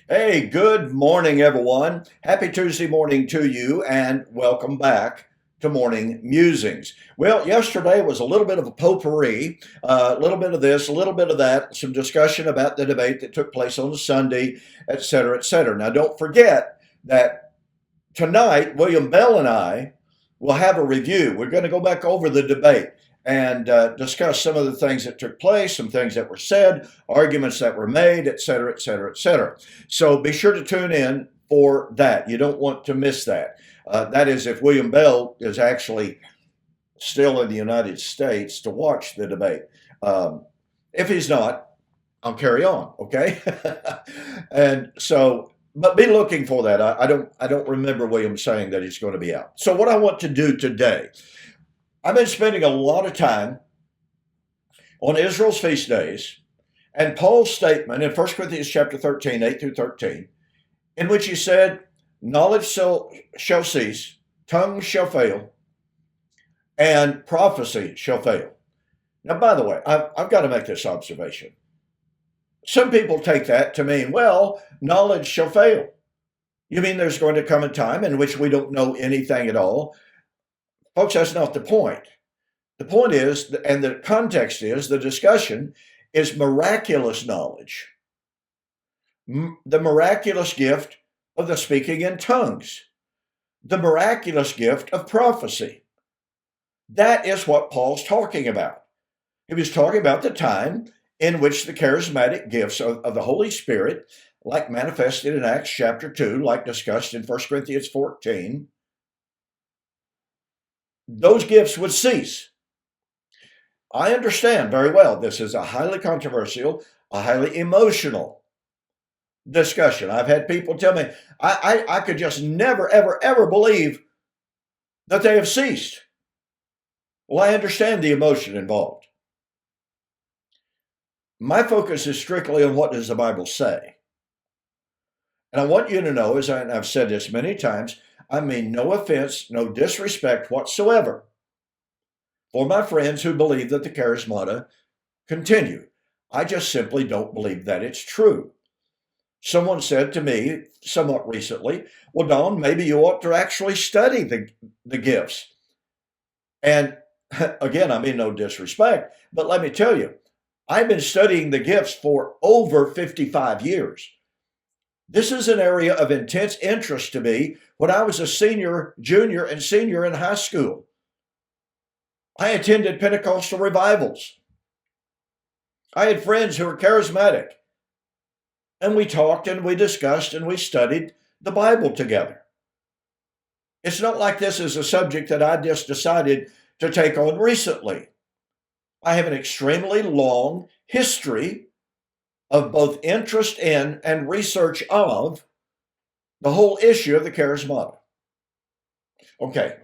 Hey, good morning, everyone. Happy Tuesday morning to you, and welcome back to Morning Musings. Well, yesterday was a little bit of a potpourri, a little bit of this, a little bit of that, some discussion about the debate that took place on Sunday, et cetera, et cetera. Now, don't forget that tonight, William Bell and I will have a review. We're going to go back over the debate and discuss some of the things that took place, some things that were said, arguments that were made, et cetera, et cetera, et cetera. So be sure to tune in for that. You don't want to miss that. That is, if William Bell is actually still in the United States to watch the debate. If he's not, I'll carry on, okay? And so, but be looking for that. I don't remember William saying that he's going to be out. So what I want to do today, I've been spending a lot of time on Israel's feast days and Paul's statement in 1 Corinthians chapter 13, 8 through 13, in which he said, knowledge shall cease, tongues shall fail, and prophecy shall fail. Now, by the way, I've got to make this observation. Some people take that to mean, well, knowledge shall fail. You mean there's going to come a time in which we don't know anything at all? Folks, that's not the point. The point is, and the context is, the discussion is miraculous knowledge, the miraculous gift of the speaking in tongues, the miraculous gift of prophecy. That is what Paul's talking about. He was talking about the time in which the charismatic gifts of the Holy Spirit, like manifested in Acts chapter 2, like discussed in 1 Corinthians 14, those gifts would cease. I understand very well this is a highly controversial, a highly emotional discussion. I've had people tell me, I could just never, ever, ever believe that they have ceased. Well, I understand the emotion involved. My focus is strictly on what does the Bible say. And I want you to know, as I've said this many times, I mean no offense, no disrespect whatsoever for my friends who believe that the charismata continue. I just simply don't believe that it's true. Someone said to me somewhat recently, well, Don, maybe you ought to actually study the gifts. And again, I mean no disrespect, but let me tell you, I've been studying the gifts for over 55 years. This is an area of intense interest to me when I was a senior, junior, and senior in high school. I attended Pentecostal revivals. I had friends who were charismatic. And we talked and we discussed and we studied the Bible together. It's not like this is a subject that I just decided to take on recently. I have an extremely long history of both interest in and research of the whole issue of the charismata. Okay,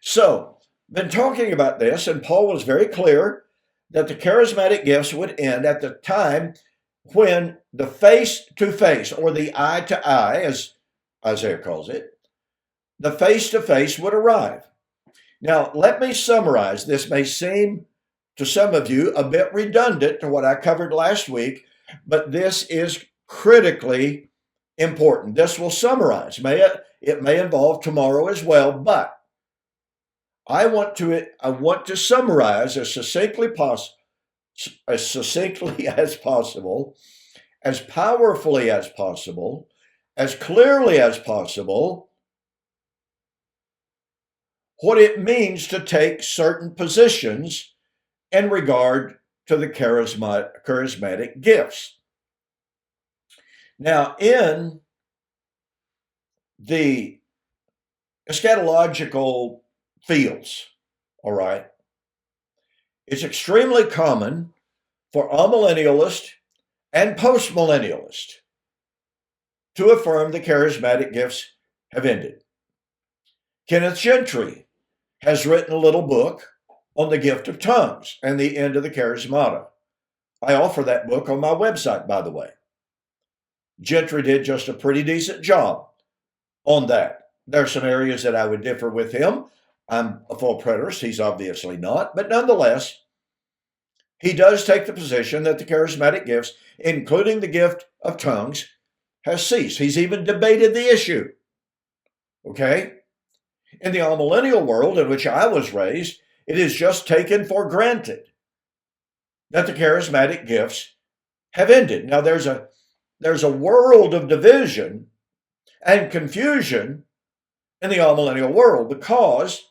so been talking about this, and Paul was very clear that the charismatic gifts would end at the time when the face-to-face, or the eye-to-eye, as Isaiah calls it, the face-to-face would arrive. Now, let me summarize. This may seem to some of you a bit redundant to what I covered last week, but this is critically important. This will summarize. It may involve tomorrow as well, but I want to summarize as succinctly as possible, as powerfully as possible, as clearly as possible, what it means to take certain positions in regard to the charismatic gifts. Now, in the eschatological fields, all right, it's extremely common for amillennialists and postmillennialists to affirm the charismatic gifts have ended. Kenneth Gentry has written a little book on the gift of tongues and the end of the charismata. I offer that book on my website, by the way. Gentry did just a pretty decent job on that. There are some areas that I would differ with him. I'm a full preterist. He's obviously not. But nonetheless, he does take the position that the charismatic gifts, including the gift of tongues, has ceased. He's even debated the issue. Okay? In the amillennial world in which I was raised, it is just taken for granted that the charismatic gifts have ended. Now, there's a world of division and confusion in the amillennial world, because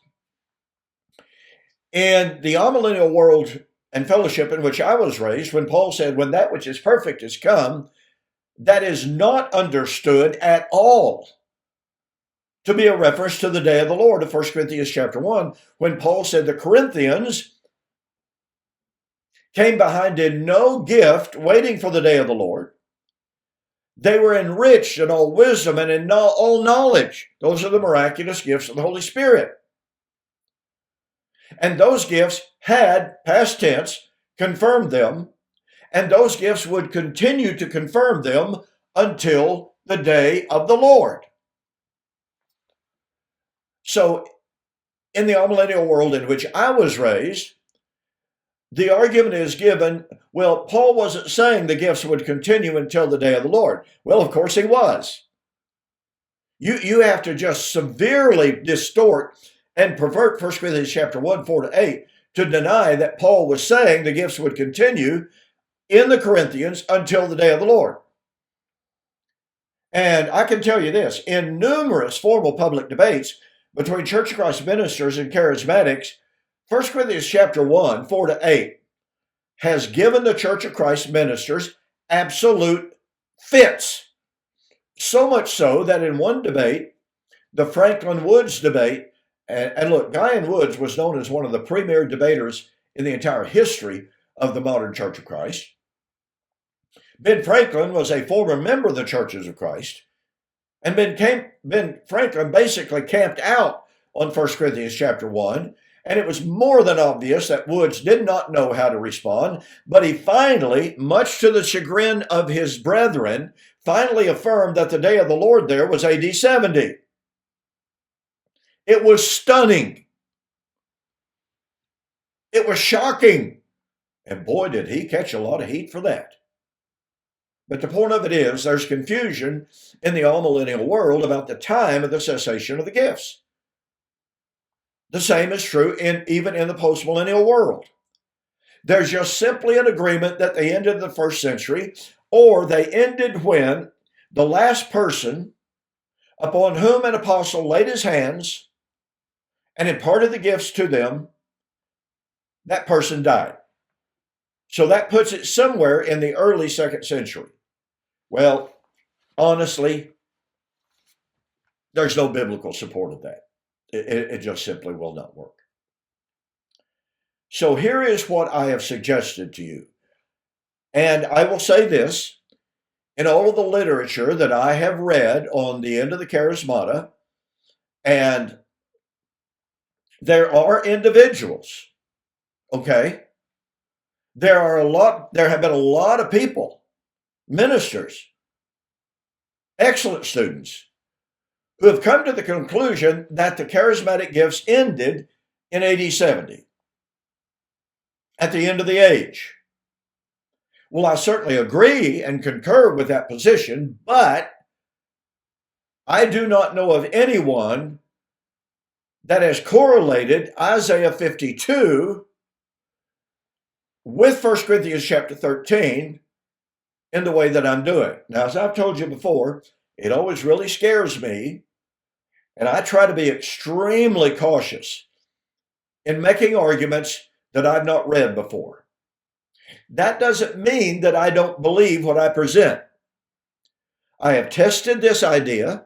in the amillennial world and fellowship in which I was raised, when Paul said, when that which is perfect is come, that is not understood at all to be a reference to the day of the Lord of 1 Corinthians chapter 1, when Paul said the Corinthians came behind in no gift, waiting for the day of the Lord. They were enriched in all wisdom and in all knowledge. Those are the miraculous gifts of the Holy Spirit. And those gifts had, past tense, confirmed them, and those gifts would continue to confirm them until the day of the Lord. So, in the amillennial world in which I was raised, the argument is given, well, Paul wasn't saying the gifts would continue until the day of the Lord. Well, of course he was. You have to just severely distort and pervert 1 Corinthians chapter 1, 4 to 8 to deny that Paul was saying the gifts would continue in the Corinthians until the day of the Lord. And I can tell you this, in numerous formal public debates between Church of Christ ministers and charismatics, 1 Corinthians chapter 1, 4 to 8 has given the Church of Christ ministers absolute fits. So much so that in one debate, the Franklin Woods debate, and look, Guyan Woods was known as one of the premier debaters in the entire history of the modern Church of Christ. Ben Franklin was a former member of the Churches of Christ, and Ben Franklin basically camped out on 1 Corinthians chapter 1, and it was more than obvious that Woods did not know how to respond, but he finally, much to the chagrin of his brethren, finally affirmed that the day of the Lord there was AD 70. It was stunning. It was shocking. And boy, did he catch a lot of heat for that. But the point of it is, there's confusion in the all-millennial world about the time of the cessation of the gifts. The same is true even in the post-millennial world. There's just simply an agreement that they ended in the first century, or they ended when the last person upon whom an apostle laid his hands and imparted the gifts to them, that person died. So that puts it somewhere in the early second century. Well, honestly, there's no biblical support of that. It just simply will not work. So here is what I have suggested to you. And I will say this, in all of the literature that I have read on the end of the charismata, and there are individuals, okay? There have been a lot of people, ministers, excellent students, who have come to the conclusion that the charismatic gifts ended in AD 70, at the end of the age. Well, I certainly agree and concur with that position, but I do not know of anyone that has correlated Isaiah 52 with 1 Corinthians chapter 13 in the way that I'm doing. Now, as I've told you before, it always really scares me, and I try to be extremely cautious in making arguments that I've not read before. That doesn't mean that I don't believe what I present. I have tested this idea.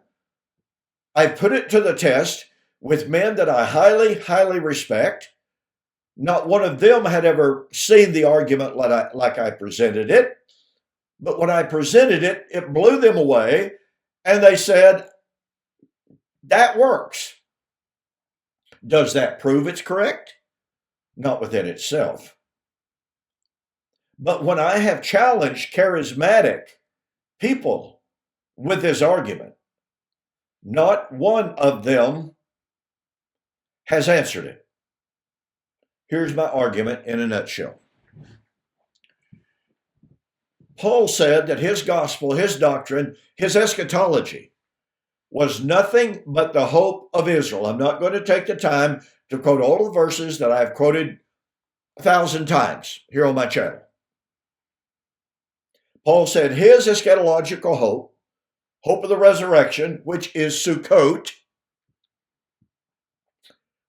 I've put it to the test with men that I highly, highly respect. Not one of them had ever seen the argument like I presented it. But when I presented it, it blew them away. And they said, that works. Does that prove it's correct? Not within itself. But when I have challenged charismatic people with this argument, not one of them has answered it. Here's my argument in a nutshell. Paul said that his gospel, his doctrine, his eschatology was nothing but the hope of Israel. I'm not going to take the time to quote all the verses that I've quoted 1,000 times here on my channel. Paul said his eschatological hope, hope of the resurrection, which is Sukkot,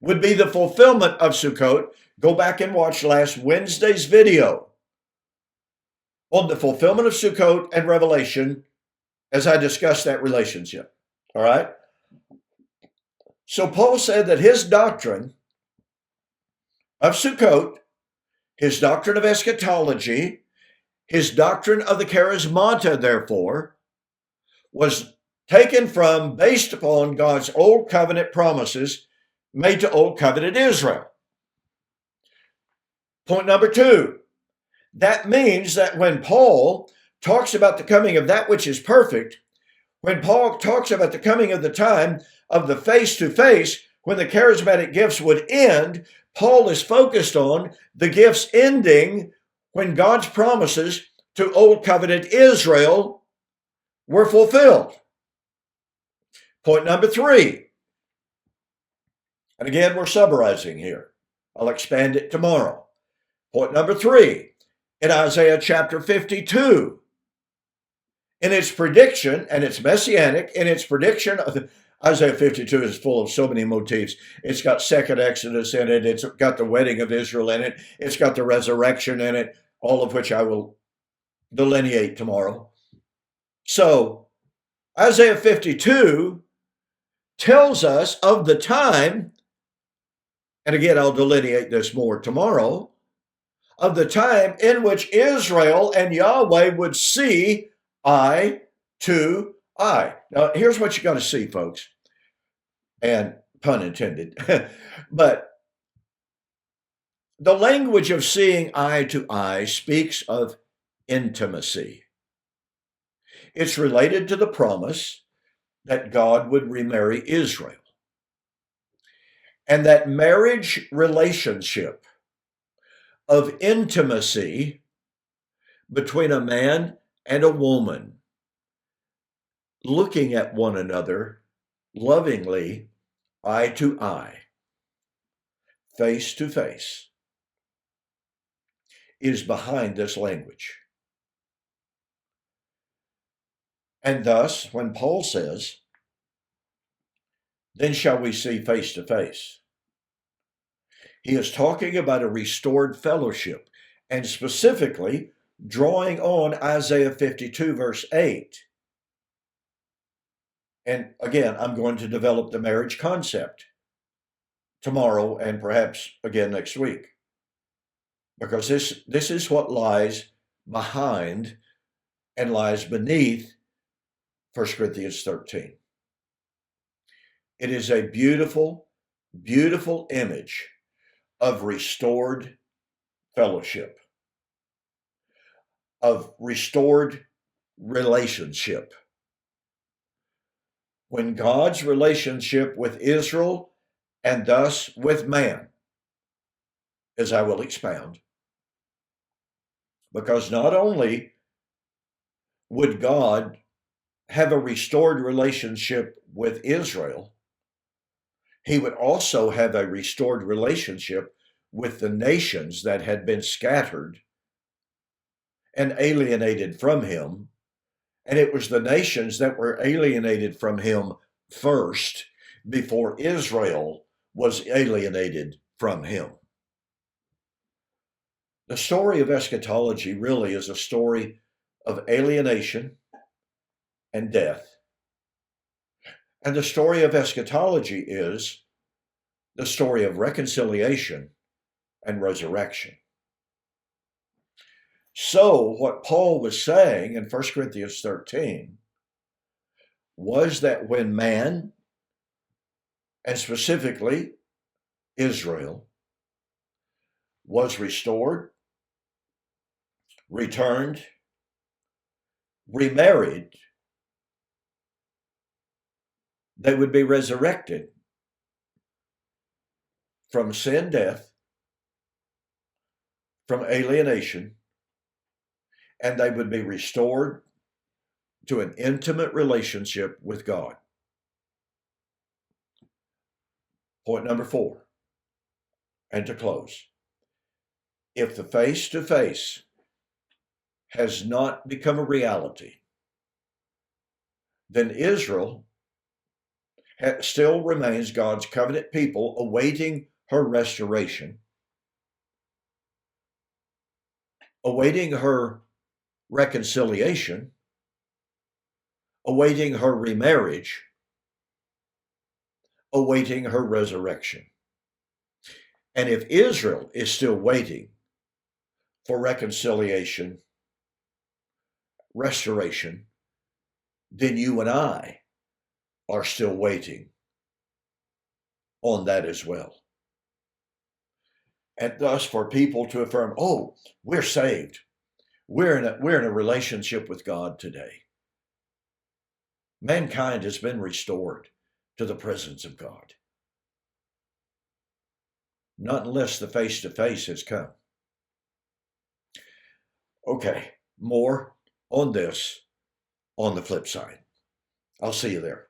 would be the fulfillment of Sukkot. Go back and watch last Wednesday's video on the fulfillment of Sukkot and Revelation as I discussed that relationship. All right? So Paul said that his doctrine of Sukkot, his doctrine of eschatology, his doctrine of the charismata, therefore, was taken from, based upon God's old covenant promises made to old covenant Israel. Point number 2, that means that when Paul talks about the coming of that which is perfect, when Paul talks about the coming of the time of the face-to-face, when the charismatic gifts would end, Paul is focused on the gifts ending when God's promises to Old Covenant Israel were fulfilled. Point number 3, and again, we're summarizing here. I'll expand it tomorrow. Point number 3, in Isaiah chapter 52, in its prediction, and it's messianic, in its prediction of Isaiah 52 is full of so many motifs. It's got second Exodus in it. It's got the wedding of Israel in it. It's got the resurrection in it, all of which I will delineate tomorrow. So Isaiah 52 tells us of the time, and again, I'll delineate this more tomorrow, of the time in which Israel and Yahweh would see eye to eye. Now, here's what you got to see, folks, and pun intended, but the language of seeing eye to eye speaks of intimacy. It's related to the promise that God would remarry Israel. And that marriage relationship of intimacy between a man and a woman looking at one another lovingly, eye to eye, face to face, is behind this language. And thus, when Paul says, then shall we see face to face, he is talking about a restored fellowship, and specifically drawing on Isaiah 52, verse 8. And again, I'm going to develop the marriage concept tomorrow and perhaps again next week, because this is what lies behind and lies beneath 1 Corinthians 13. It is a beautiful, beautiful image of restored fellowship, of restored relationship. When God's relationship with Israel and thus with man, as I will expound, because not only would God have a restored relationship with Israel, he would also have a restored relationship with the nations that had been scattered and alienated from him. And it was the nations that were alienated from him first before Israel was alienated from him. The story of eschatology really is a story of alienation and death. And the story of eschatology is the story of reconciliation and resurrection. So what Paul was saying in 1 Corinthians 13 was that when man, and specifically Israel, was restored, returned, remarried, they would be resurrected from sin, death, from alienation, and they would be restored to an intimate relationship with God. Point number 4, and to close. If the face-to-face has not become a reality, then Israel still remains God's covenant people, awaiting her restoration, awaiting her reconciliation, awaiting her remarriage, awaiting her resurrection. And if Israel is still waiting for reconciliation, restoration, then you and I are still waiting on that as well. And thus, for people to affirm, oh, we're saved, we're in a relationship with God today. Mankind has been restored to the presence of God. Not unless the face-to-face has come. Okay, more on this on the flip side. I'll see you there.